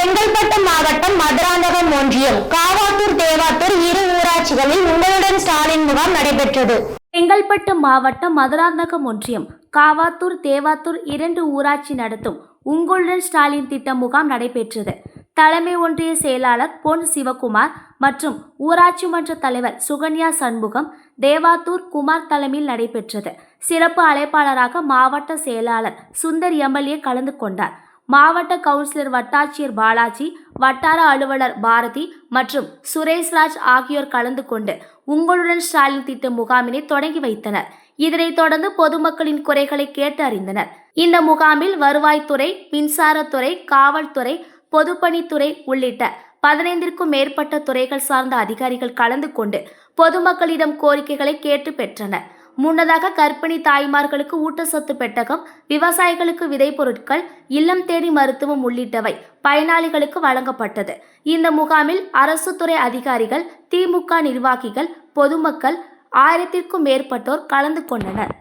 செங்கல்பட்டு மாவட்டம் மதுராந்தகம் ஒன்றியம் காவாத்தூர் தேவாத்தூர் இரு ஊராட்சிகளில் உங்களுடன் ஸ்டாலின் முகாம் நடைபெற்றது. செங்கல்பட்டு மாவட்டம் மதுராந்தகம் ஒன்றியம் காவாத்தூர் தேவாத்தூர் 2 ஊராட்சி நடத்தும் உங்களுடன் ஸ்டாலின் திட்ட முகாம் நடைபெற்றது. தலைமை ஒன்றிய செயலாளர் பொன் சிவகுமார் மற்றும் ஊராட்சி மன்ற தலைவர் சுகன்யா சண்முகம், தேவாத்தூர் குமார் தலைமையில் நடைபெற்றது. சிறப்பு அழைப்பாளராக மாவட்ட செயலாளர் சுந்தர் எம்எல்ஏ கலந்து கொண்டார். மாவட்ட கவுன்சிலர் வட்டாட்சியர் பாலாஜி, வட்டார அலுவலர் பாரதி மற்றும் சுரேஷ்ராஜ் ஆகியோர் கலந்து கொண்டு உங்களுடன் ஸ்டாலின் திட்ட முகாமினை தொடங்கி வைத்தனர். இதனைத் தொடர்ந்து பொதுமக்களின் குறைகளை கேட்டு அறிந்தனர். இந்த முகாமில் வருவாய்த்துறை, மின்சாரத்துறை, காவல்துறை, பொதுப்பணித்துறை உள்ளிட்ட 15க்கும் மேற்பட்ட துறைகள் சார்ந்த அதிகாரிகள் கலந்து கொண்டு பொதுமக்களிடம் கோரிக்கைகளை கேட்டு பெற்றனர். முன்னதாக கர்ப்பிணி தாய்மார்களுக்கு ஊட்டச்சத்து பெட்டகம், விவசாயிகளுக்கு விதை பொருட்கள், இல்லம் தேடி மருத்துவம் உள்ளிட்டவை பயனாளிகளுக்கு வழங்கப்பட்டது. இந்த முகாமில் அரசு துறை அதிகாரிகள், திமுக நிர்வாகிகள், பொதுமக்கள் 1000க்கும் மேற்பட்டோர் கலந்து கொண்டனர்.